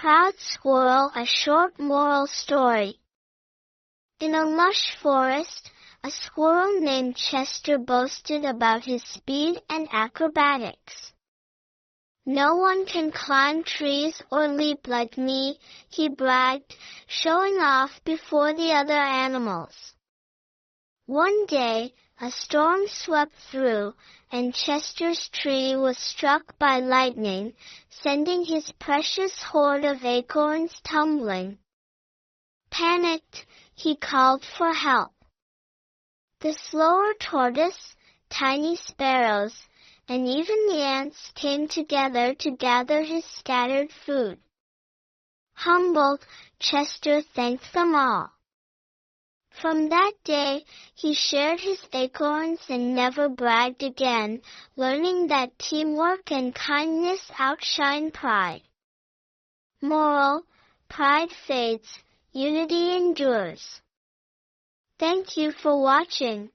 Proud Squirrel. A short moral story. In a lush forest, a squirrel named Chester boasted about his speed and acrobatics. "No one can climb trees or leap like me," he bragged, showing off before the other animals. One day, a storm swept through, and Chester's tree was struck by lightning, sending his precious hoard of acorns tumbling. Panicked, he called for help. The slower tortoise, tiny sparrows, and even the ants came together to gather his scattered food. Humbled, Chester thanked them all. From that day, he shared his acorns and never bragged again, learning that teamwork and kindness outshine pride. Moral: pride fades, unity endures. Thank you for watching.